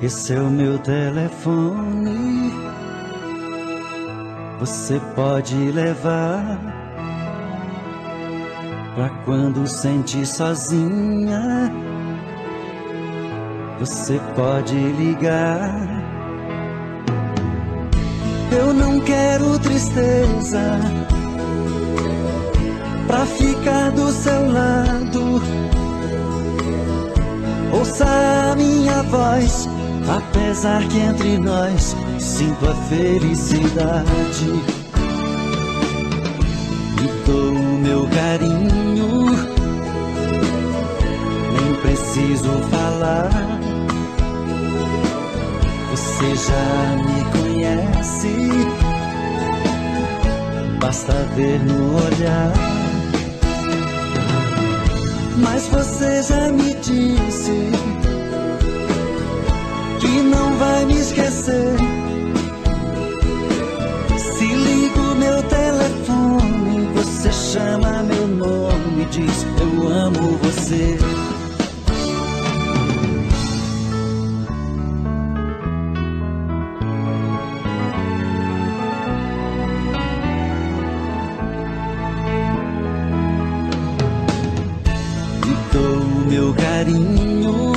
Esse é o meu telefone, você pode levar pra quando sente sozinha. Você pode ligar. Eu não quero tristeza pra ficar do seu lado. Ouça a minha voz, apesar que entre nós sinto a felicidade. Me dou o meu carinho, nem preciso falar. Você já me conhece, basta ver no olhar. Mas você já me disse que não vai me esquecer. Se ligo meu telefone, você chama meu nome e diz: eu amo você. Me dou o meu carinho,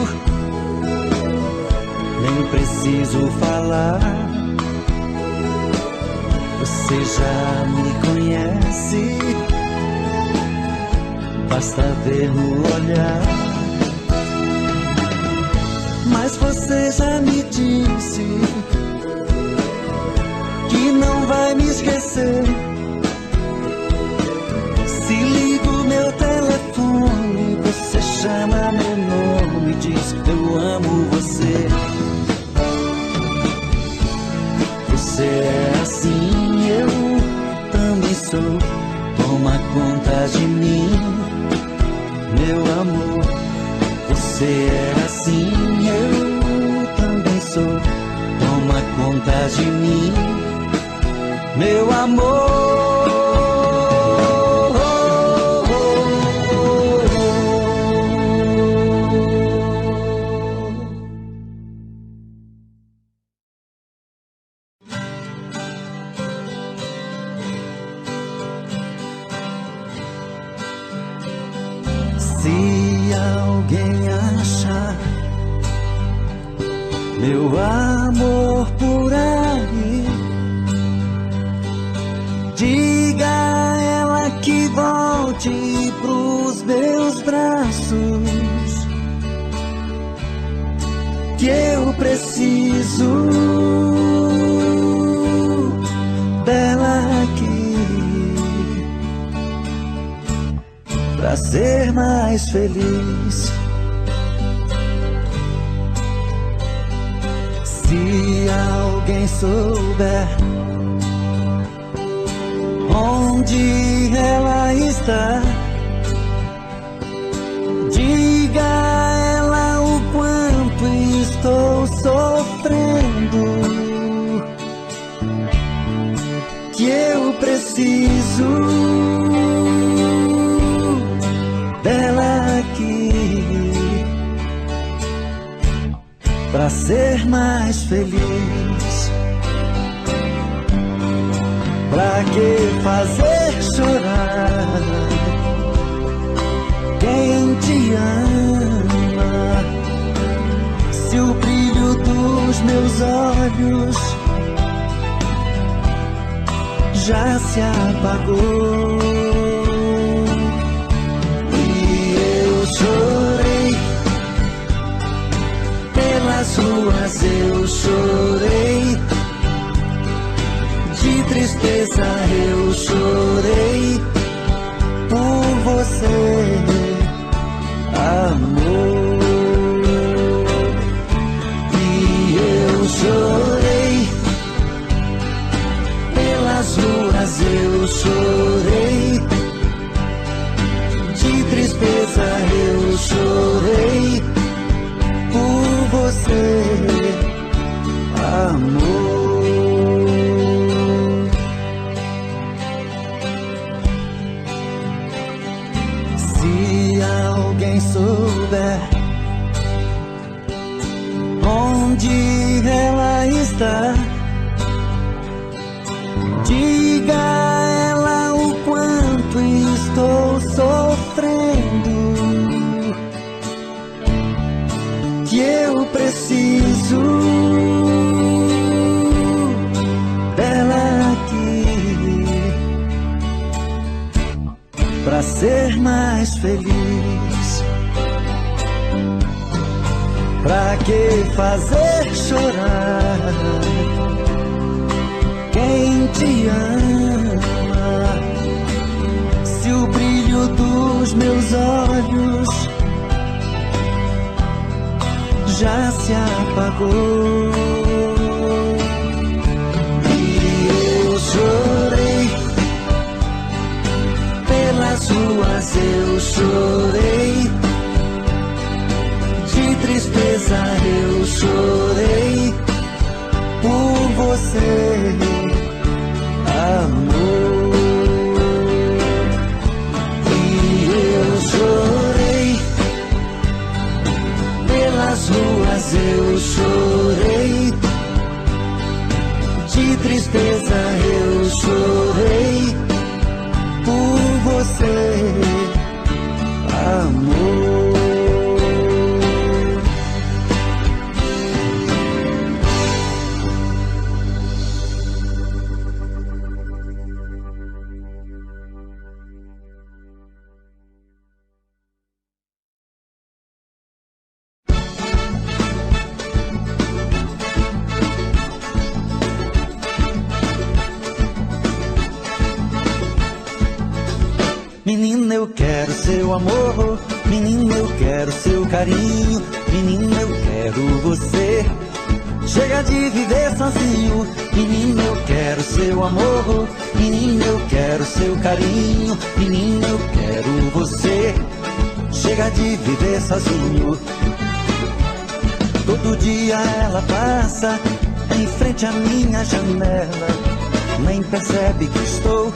nem preciso falar. Você já me conhece, basta ver no olhar. Mas você já me disse que não vai me esquecer. Se ligo meu telefone, você chama meu nome e diz: eu amo você. Você é assim, eu também sou. Toma conta de mim, meu amor. Você é assim, eu também sou. Toma conta de mim, meu amor. Se alguém achar meu amor por aí, diga a ela que volte pros meus braços, que eu preciso dela aqui pra ser mais feliz. Se alguém souber onde ela está, diga a ela o quanto estou sofrendo, que eu preciso dela aqui pra ser mais feliz. Pra que fazer chorar quem te ama, se o brilho dos meus olhos já se apagou? Chorei pelas ruas, eu chorei de tristeza, eu chorei por você, amor. E eu chorei pelas ruas, eu chorei de tristeza, eu chorei por você, amor. Se alguém souber onde Diga a ela o quanto estou sofrendo, que eu preciso dela aqui pra ser mais feliz. Pra que fazer chorar quem te ama, se o brilho dos meus olhos já se apagou? E eu chorei pelas ruas, eu chorei de tristeza, eu chorei por você, amor. E eu chorei pelas ruas, eu chorei de tristeza, eu chorei por você, amor. Menina, eu quero seu amor, menina, eu quero seu carinho, menina, eu quero você. Chega de viver sozinho, menina, eu quero seu amor, menina, eu quero seu carinho, menina, eu quero você. Chega de viver sozinho. Todo dia ela passa em frente à minha janela, nem percebe que estou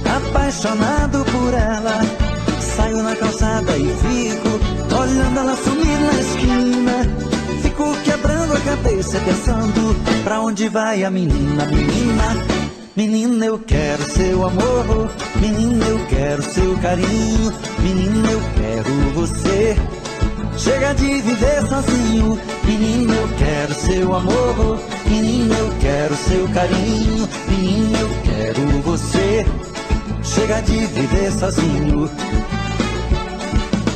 apaixonado por ela. Saio na calçada e fico olhando ela sumir na esquina. Fico quebrando a cabeça pensando pra onde vai a menina, menina. Menina, eu quero seu amor, menina, eu quero seu carinho, menina, eu quero você. Chega de viver sozinho, menina, eu quero seu amor, menina, eu quero seu carinho, menina, eu quero você. Chega de viver sozinho.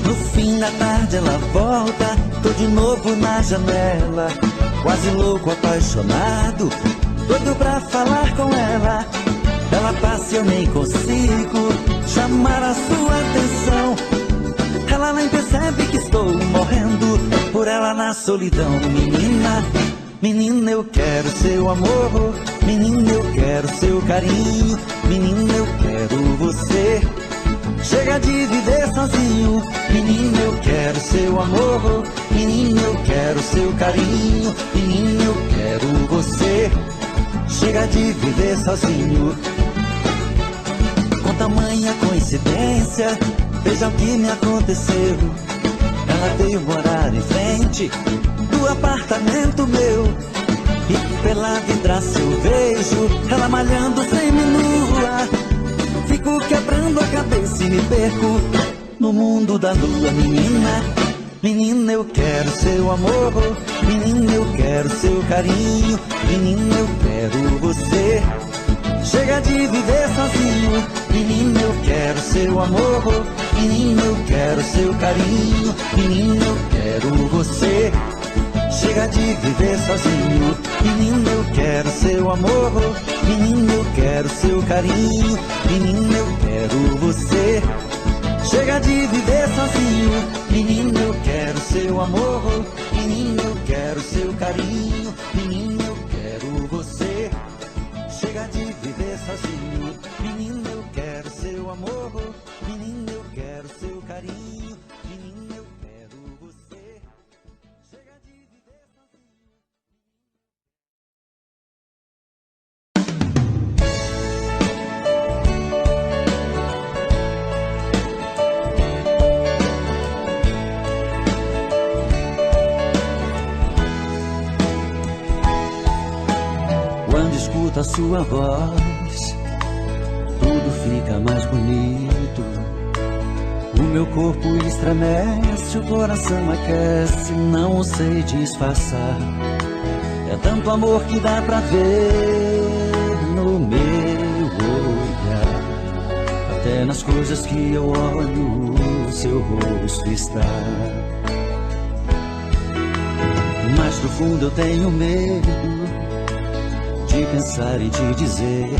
No fim da tarde ela volta, tô de novo na janela, quase louco, apaixonado, doido pra falar com ela. Ela passa e eu nem consigo chamar a sua atenção. Ela nem percebe que estou morrendo por ela na solidão. Menina, menina, eu quero seu amor, menina, eu quero seu carinho, menina, eu quero você. Chega de viver sozinho, menina, eu quero seu amor, menina, eu quero seu carinho, menina, eu quero você. Chega de viver sozinho. Com tamanha coincidência, veja o que me aconteceu. Ela veio morar em frente do apartamento meu, e pela vidraça eu vejo ela malhando semi-nua. Fico quebrando a cabeça e me perco no mundo da lua. Menina, menina, eu quero seu amor, menina, eu quero seu carinho, menina, eu quero você. Chega de viver sozinho, menina, eu quero seu amor, menina, eu quero seu carinho, menina, eu quero você. Chega de viver sozinho, menina, eu quero seu amor, menina, eu quero seu carinho, menina, eu quero você. Chega de viver sozinho, menina, eu quero seu amor, menina, eu quero seu carinho, menina, eu quero você. Chega de viver sozinho, menina, eu quero seu amor, menina, eu quero seu carinho, menina, eu quero você. Chega de viver sozinho. Quando escuto a sua voz, tudo fica mais bonito. O meu corpo estremece, o coração aquece, não sei disfarçar. É tanto amor que dá pra ver no meu olhar. Até nas coisas que eu olho, o seu rosto está. Mas no fundo eu tenho medo de pensar em te dizer.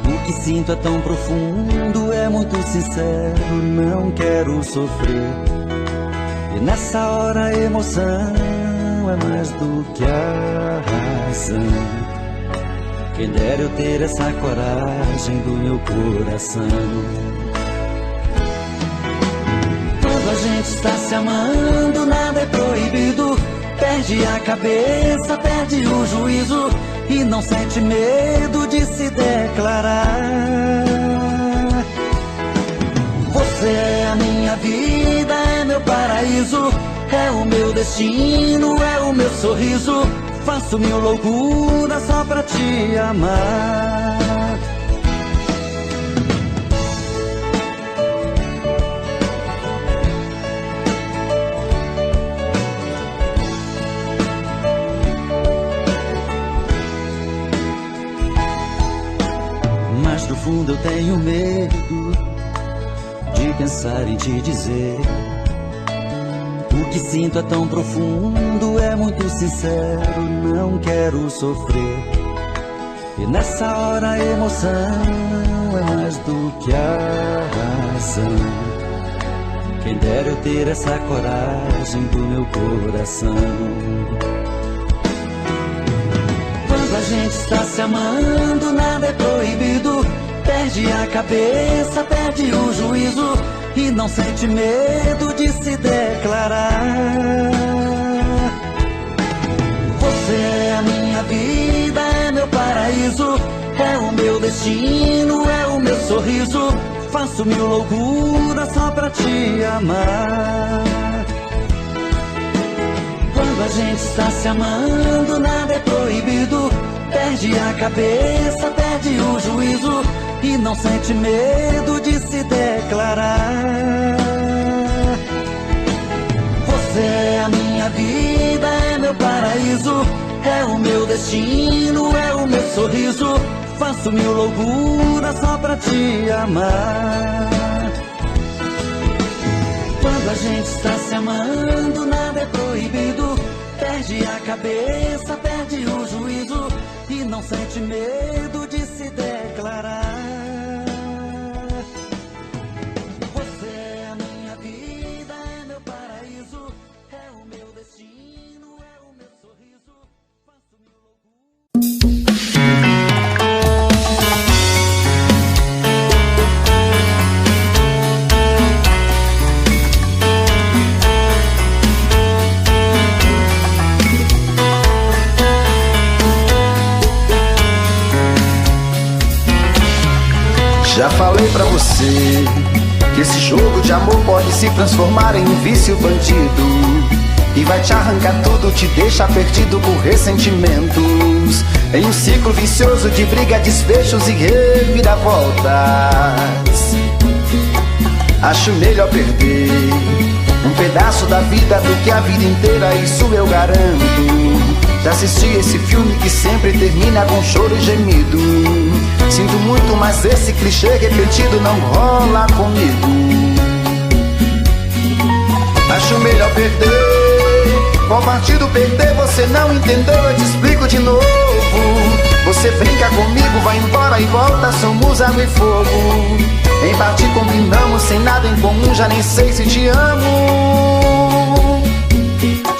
O que sinto é tão profundo, é muito sincero, não quero sofrer. E nessa hora a emoção é mais do que a razão. Quem dera eu ter essa coragem do meu coração. Quando a gente está se amando, nada é proibido. Perde a cabeça, perde o juízo e não sente medo de se declarar. Você é a minha vida, é meu paraíso, é o meu destino, é o meu sorriso. Faço mil loucuras só pra te amar. Mas no fundo eu tenho medo de pensar em te dizer. O que sinto é tão profundo, é muito sincero, não quero sofrer. E nessa hora a emoção é mais do que a razão. Quem dera eu ter essa coragem do meu coração. Quando a gente está se amando, nada é proibido. Perde a cabeça, perde o juízo e não sente medo de se declarar. Você é a minha vida, é meu paraíso, é o meu destino, é o meu sorriso. Faço mil loucuras só pra te amar. Quando a gente está se amando, nada é proibido. Perde a cabeça, perde o juízo e não sente medo de se declarar. Você é a minha vida, é meu paraíso, é o meu destino, é o meu sorriso. Faço mil loucuras só pra te amar. Quando a gente está se amando, nada é proibido. Perde a cabeça, perde o juízo e não sente medo de se declarar. Você é a minha vida, é meu paraíso, é o meu destino, é o meu sorriso. Faço mil loucuras. Já falei pra você que esse jogo de amor pode se transformar em um vício bandido e vai te arrancar tudo, te deixar perdido por ressentimentos, em um ciclo vicioso de briga, desfechos e reviravoltas. Acho melhor perder um pedaço da vida do que a vida inteira, isso eu garanto. Já assisti esse filme que sempre termina com choro e gemido. Sinto muito, mas esse clichê repetido não rola comigo. Acho melhor perder. Qual partido perder você não entendeu, eu te explico de novo. Você brinca comigo, vai embora e volta, somos água e fogo. Em parte combinamos, sem nada em comum, já nem sei se te amo.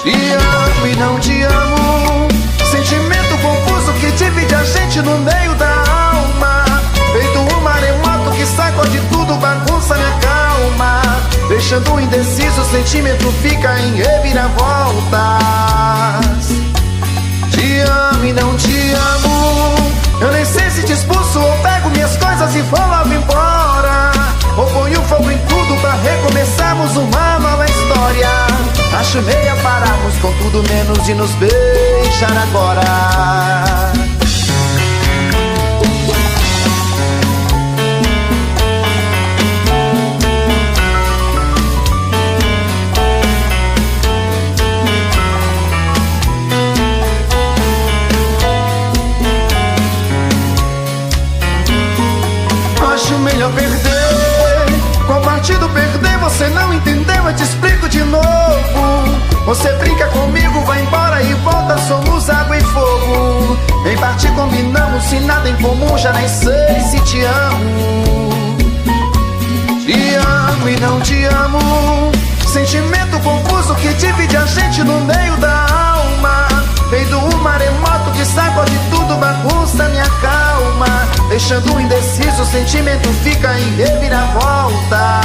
Te amo e não te amo. Sentimento confuso que divide a gente no meio da alma. Feito um maremoto que sacode tudo, bagunça minha calma. Deixando indeciso, o sentimento fica em reviravoltas. Te amo e não te amo. Eu nem sei se te expulso ou pego minhas coisas e vou logo embora, ou ponho fogo em tudo pra recomeçarmos uma nova história. Acho meia pararmos com tudo menos de nos beijar agora. melhor perder. Qual partido perder? Você não entendeu, eu te explico de novo. Você brinca comigo, vai embora e volta, somos água e fogo. Em parte combinamos, se nada em comum, já nem sei se te amo. Te amo e não te amo, sentimento confuso que divide a gente no meio da alma. Feito um maremoto que sacode tudo, bagunça minha calma. Deixando indeciso, o sentimento fica em reviravoltas.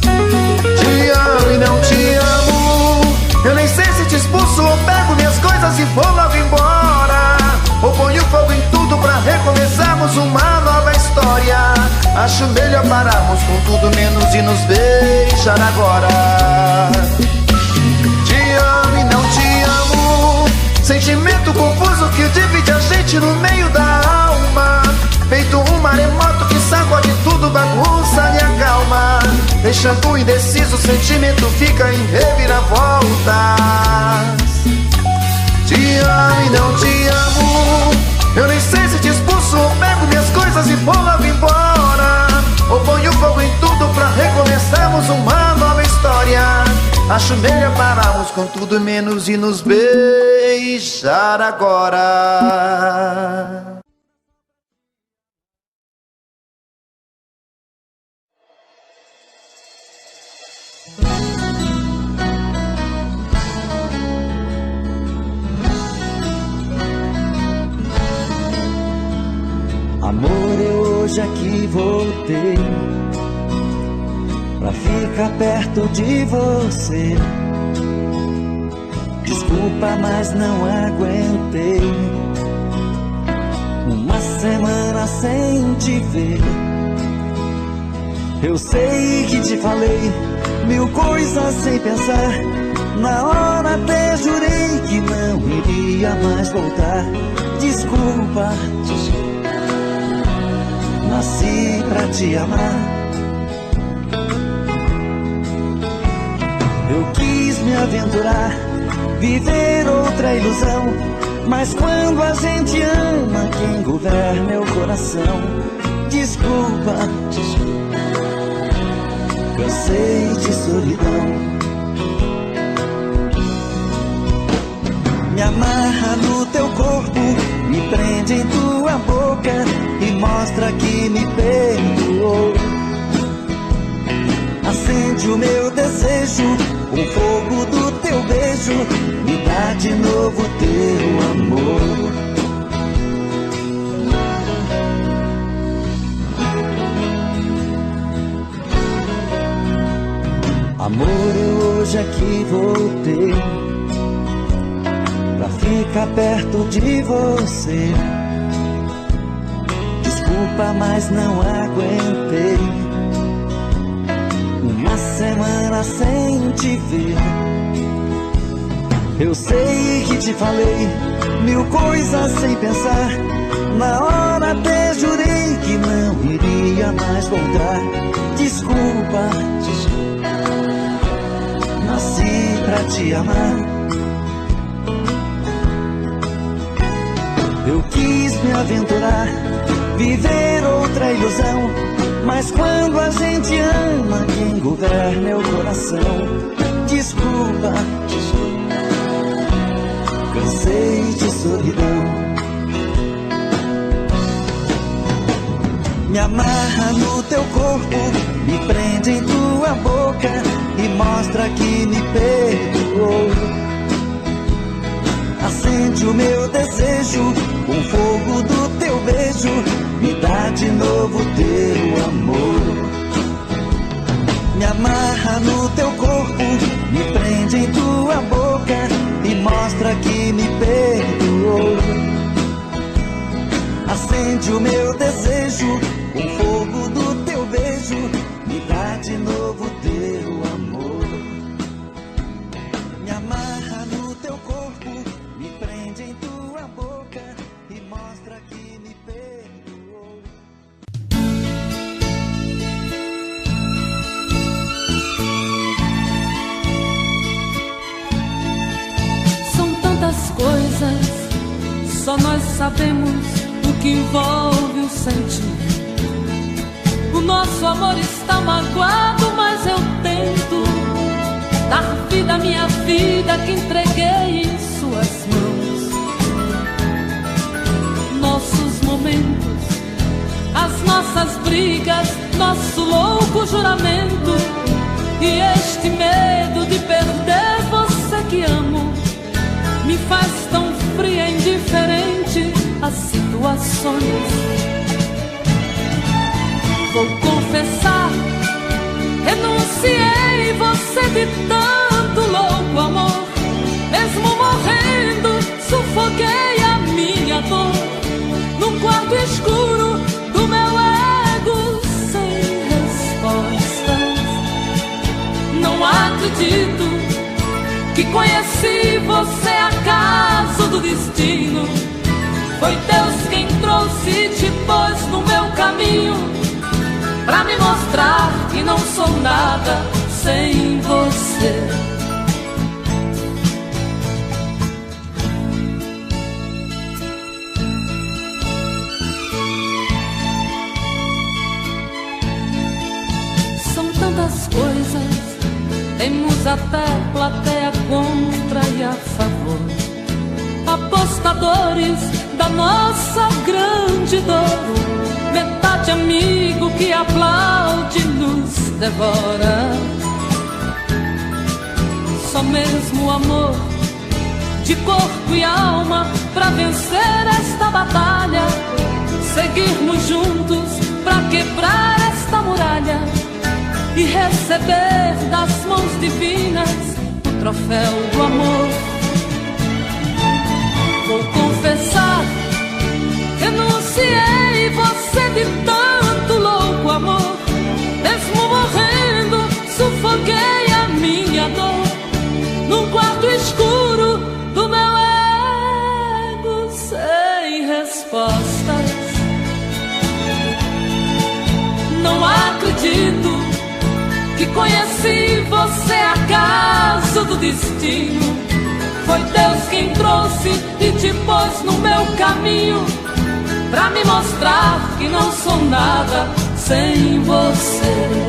Te amo e não te amo, eu nem sei se te expulso ou pego minhas coisas e vou logo embora. Ou ponho fogo em tudo pra recomeçarmos uma nova história. Acho melhor pararmos com tudo menos e nos beijar agora. Te amo e não te amo, sentimento confuso que divide a gente no meio da alma. Feito um maremoto que sacode tudo, bagunça minha calma. Deixando indeciso, o sentimento fica em reviravoltas. Te amo e não te amo, eu nem sei se te expulso ou pego minhas coisas e vou logo embora. Ou ponho fogo em tudo pra recomeçarmos uma nova história. Acho melhor pararmos com tudo menos e nos beijar agora. Amor, eu hoje aqui voltei pra ficar perto de você. Desculpa, mas não aguentei uma semana sem te ver. Eu sei que te falei mil coisas sem pensar. Na hora até jurei que não iria mais voltar. Desculpa, nasci pra te amar. Eu quis me aventurar, viver outra ilusão. Mas quando a gente ama, quem governa é o coração. Desculpa, cansei de solidão. Me amarra no teu corpo, me prende em tua boca e mostra que me perdoou. Acende o meu desejo, o fogo do teu beijo, me dá de novo teu amor. Amor, eu hoje aqui voltei pra ficar perto de você. Desculpa, mas não aguentei uma semana sem te ver. Eu sei que te falei mil coisas sem pensar. Na hora até jurei que não iria mais voltar. Desculpa, nasci pra te amar. Eu quis me aventurar, viver outra ilusão. Mas quando a gente ama, quem governa é o coração. Desculpa, cansei de solidão. Me amarra no teu corpo, me prende em tua boca e mostra que me perdoou. Acende o meu desejo, o fogo do teu beijo, me dá de novo teu amor. Me amarra no teu corpo, me prende em tua boca e mostra que me perdoou. Acende o meu desejo, o fogo do teu beijo, me dá de novo teu amor. Me amarra no teu corpo, me prende em tua boca e mostra que me perdoou. São tantas coisas, só nós sabemos o que envolve o sentir. Nosso amor está magoado, mas eu tento dar vida à minha vida que entreguei em suas mãos. Nossos momentos, as nossas brigas, nosso louco juramento e este medo de perder você que amo me faz tão fria e indiferente às situações. Vou confessar, renunciei você de tanto louco amor. Mesmo morrendo, sufoquei a minha dor num quarto escuro do meu ego sem respostas. Não acredito que conheci você acaso do destino. Foi Deus quem trouxe e te pôs no meu caminho pra me mostrar que não sou nada sem você. São tantas coisas, temos até plateia contra e a favor, apostadores da nossa grande dor. Metade amigo que aplaude nos devora. Só mesmo o amor de corpo e alma pra vencer esta batalha. Seguirmos juntos pra quebrar esta muralha e receber das mãos divinas o troféu do amor. Vou confessar, renunciei você de tanto louco amor. Mesmo morrendo, sufoquei a minha dor num quarto escuro do meu ego sem respostas. Não acredito que conheci você acaso do destino. Foi Deus quem trouxe e te pôs no meu caminho pra me mostrar que não sou nada sem você.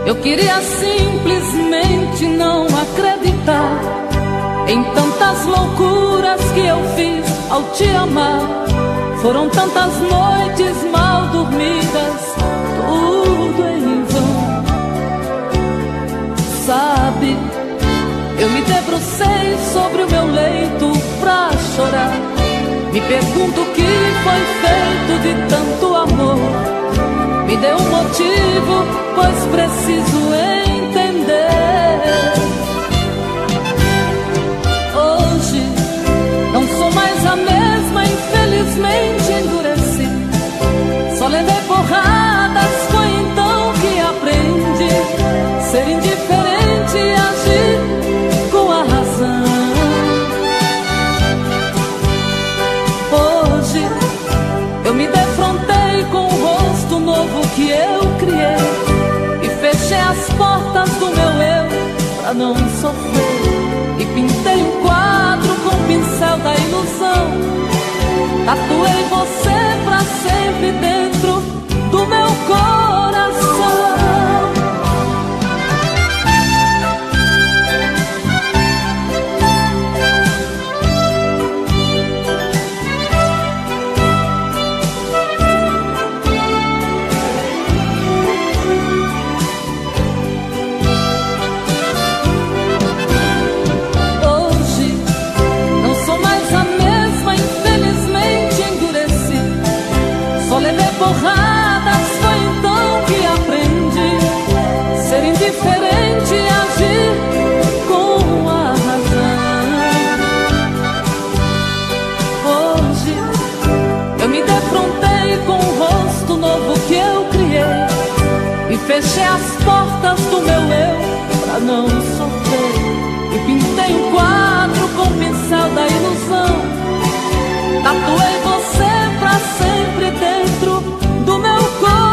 Eu queria simplesmente não acreditar em tantas loucuras que eu fiz ao te amar. Foram tantas noites mal dormidas, tudo em vão. Sabe, eu me debrucei sobre o meu leito pra chorar. Me pergunto o que foi feito de tanto amor. Me dê um motivo, pois preciso entender. Hoje não sou mais a mesma, infelizmente endureci. Só levei porradas, foi então que aprendi ser indiferente e agir com a razão. Hoje eu me defrontei com o rosto novo que eu criei e fechei as portas do meu eu pra não sofrer. E pintei um quadro com o pincel da ilusão. Tatuei você pra sempre dentro do meu coração. Porradas, foi então que aprendi ser indiferente e agir com a razão. Hoje eu me defrontei com o rosto novo que eu criei e fechei as portas do meu eu pra não sofrer, e pintei um quadro com o pincel da ilusão. Tatuei você pra sempre dentro do meu coração.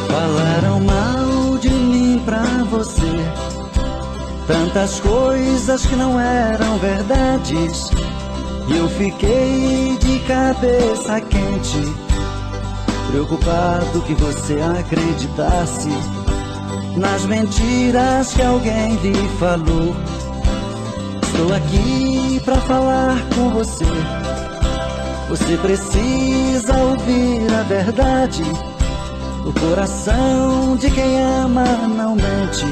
Falaram mal de mim pra você, tantas coisas que não eram verdades, e eu fiquei de cabeça quente, preocupado que você acreditasse nas mentiras que alguém lhe falou. Estou aqui pra falar com você. Você precisa ouvir a verdade. O coração de quem ama não mente.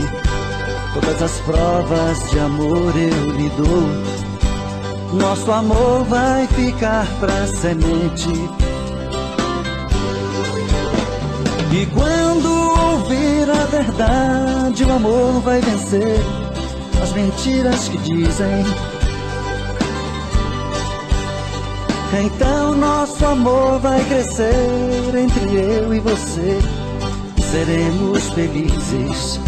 Todas as provas de amor eu lhe dou. Nosso amor vai ficar pra semente. E quando ouvir a verdade, o amor vai vencer as mentiras que dizem. Então nosso amor vai crescer entre eu e você, e seremos felizes.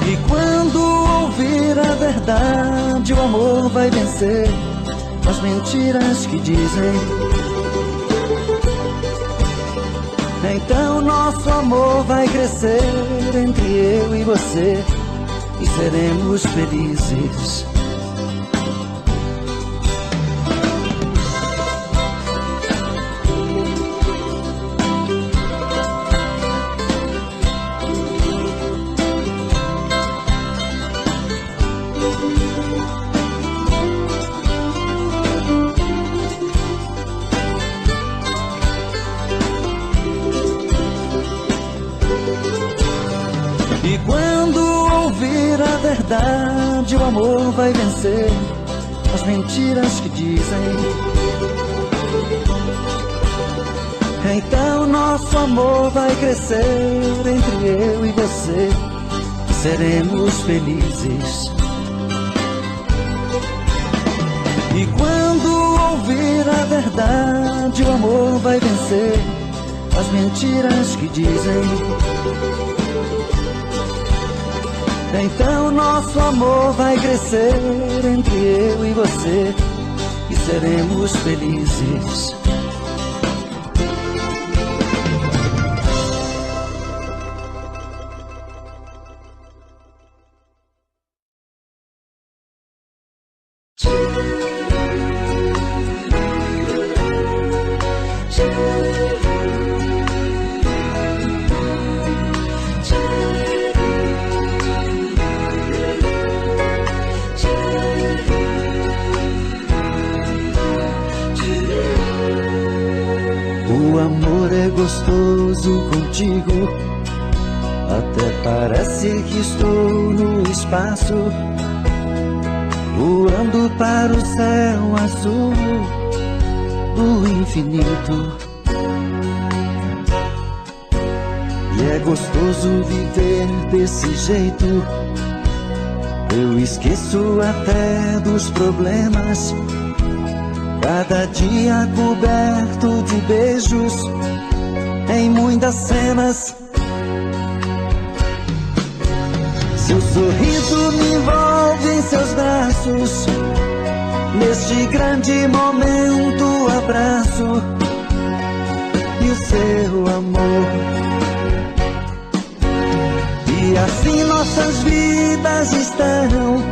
E quando ouvir a verdade, o amor vai vencer as mentiras que dizem. Então nosso amor vai crescer entre eu e você, e seremos felizes. E quando ouvir a verdade, o amor vai vencer as mentiras que dizem. Então nosso amor vai crescer entre eu e você, e seremos felizes. E quando ouvir a verdade, o amor vai vencer as mentiras que dizem. Então nosso amor vai crescer entre eu e você, e seremos felizes. O amor é gostoso contigo, até parece que estou no espaço, voando para o céu azul do infinito. E é gostoso viver desse jeito, eu esqueço até dos problemas. Cada dia coberto de beijos, em muitas cenas. Seu sorriso me envolve em seus braços, neste grande momento abraço, e o seu amor. E assim nossas vidas estão,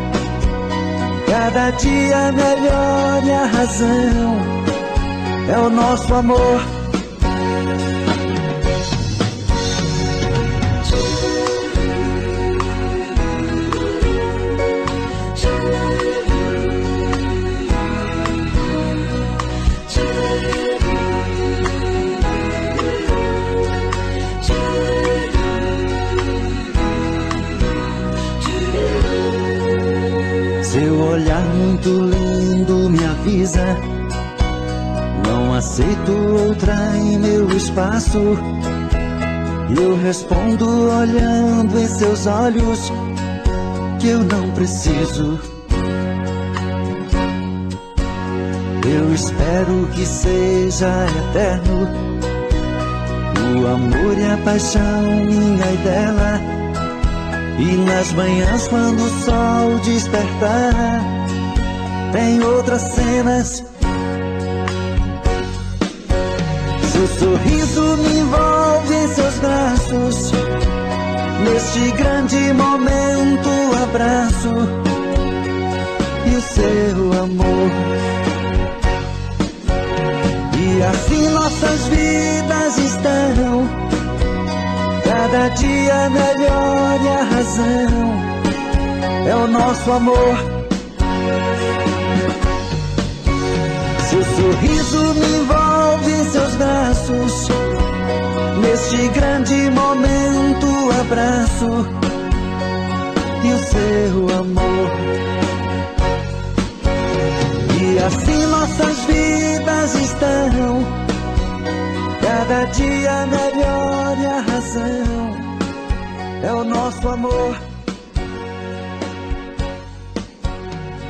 cada dia melhor, e a razão é o nosso amor. olhar muito lindo me avisa: não aceito outra em meu espaço. E eu respondo olhando em seus olhos que eu não preciso. Eu espero que seja eterno o amor e a paixão minha e dela. E nas manhãs quando o sol despertar, tem outras cenas. Seu sorriso me envolve em seus braços, neste grande momento abraço e o seu amor. E assim nossas vidas estão cada dia melhor, e a razão é o nosso amor. Seu sorriso me envolve em seus braços, neste grande momento abraço e o seu amor. E assim nossas vidas estão cada dia melhor, e a razão é o nosso amor.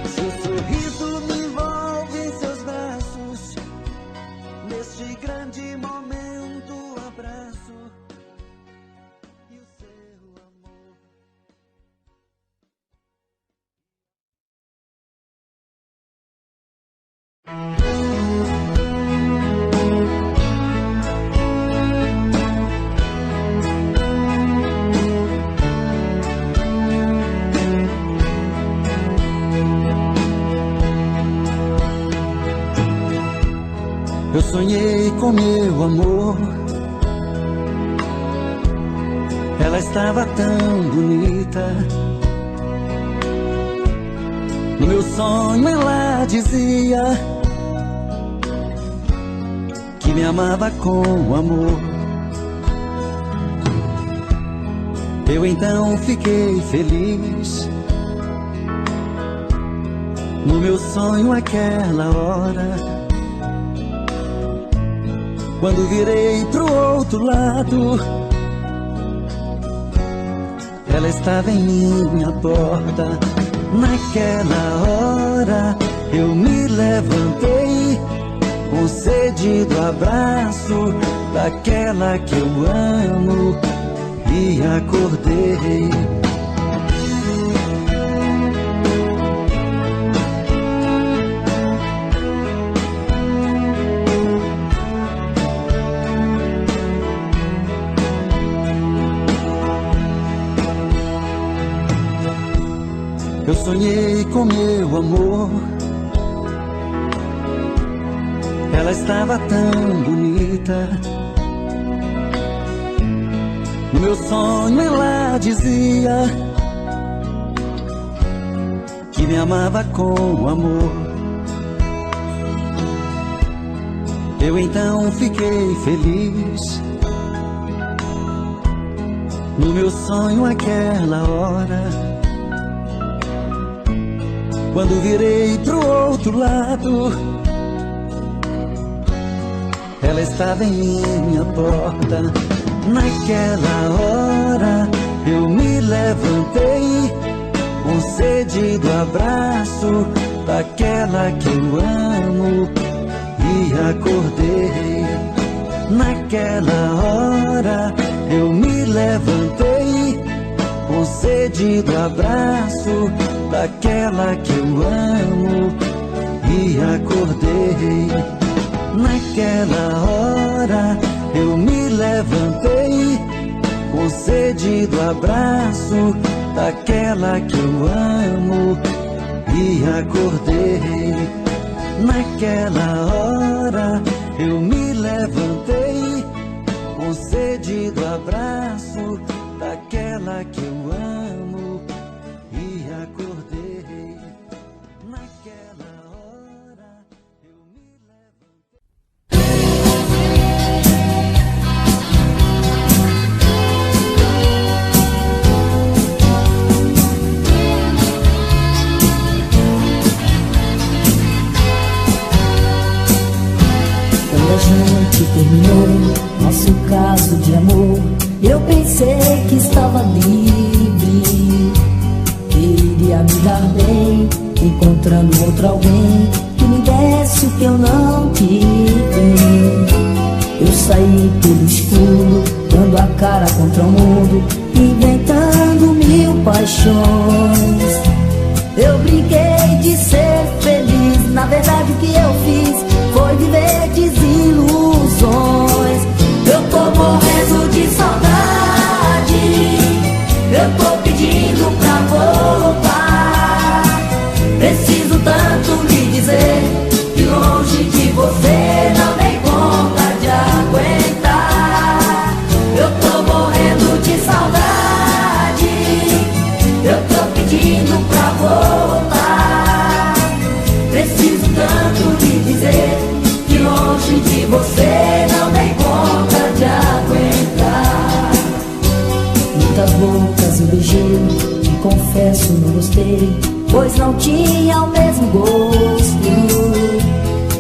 Seu sorriso me envolve em seus braços, neste grande momento abraço e o seu amor. Eu sonhei com meu amor, ela estava tão bonita. No meu sonho ela dizia que me amava com amor. Eu então fiquei feliz. No meu sonho aquela hora, quando virei pro outro lado, ela estava em minha porta. Naquela hora eu me levantei com sede do abraço daquela que eu amo e acordei. Eu sonhei com meu amor, ela estava tão bonita. No meu sonho ela dizia que me amava com amor. Eu então fiquei feliz. No meu sonho aquela hora, quando virei pro outro lado, ela estava em minha porta. Naquela hora eu me levantei com sede do abraço daquela que eu amo e acordei. Naquela hora eu me levantei com sede do abraço daquela que eu amo e acordei. Naquela hora eu me levantei com sede do abraço daquela que eu amo e acordei. Naquela hora eu me levantei com sede do abraço daquela que eu amo e acordei. Naquela hora eu me levantei. Eu pensei que estava livre, que iria me dar bem, encontrando outro alguém que me desse o que eu não tive. Eu saí pelo escuro, dando a cara contra o mundo, inventando mil paixões. Eu brinquei de ser feliz, na verdade o que eu fiz foi viver desilusões. Eu tô morrendo de saudade, eu tô pedindo pra voltar. Preciso tanto lhe dizer que longe de você não dei conta de aguentar. Eu tô morrendo de saudade, eu tô pedindo pra voltar. Preciso tanto lhe dizer que longe de você não dei conta de aguentar. Muitas bocas eu beijei, te confesso não gostei, pois não tinha o mesmo gosto.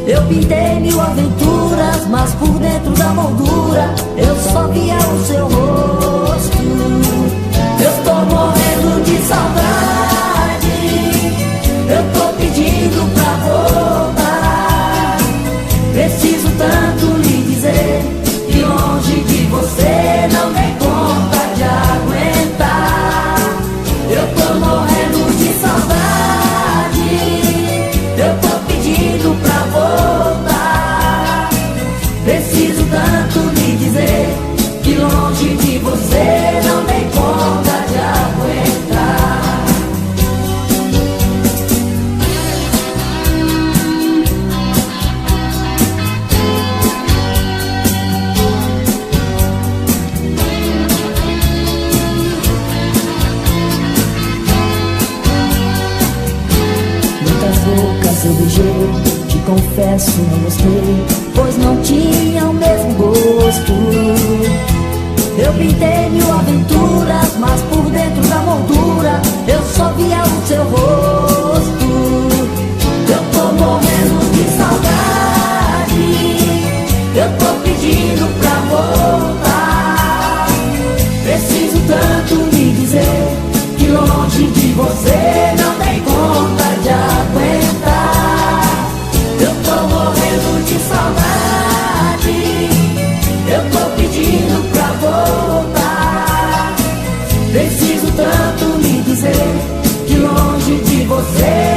Eu pintei mil aventuras, mas por dentro da moldura eu só via o seu rosto. Eu tô morrendo de saudade, eu tô pedindo pra voltar. Preciso tanto lhe dizer que longe de você não dei conta de aguentar. Eu tô morrendo de saudade, eu tô pedindo pra voltar. Preciso tanto lhe dizer que longe de você não dei conta de aguentar. Muitas bocas eu beijei, te confesso não gostei, pois não tinha o mesmo gosto. Eu pintei mil aventuras, mas por dentro da moldura eu só via o seu rosto. Eu tô morrendo de saudade, eu tô pedindo pra voltar. Preciso tanto lhe dizer que longe de você não dei conta de aguentar. Eu tô morrendo de saudade, eu tô pedindo pra voltar. Preciso tanto lhe dizer que longe de você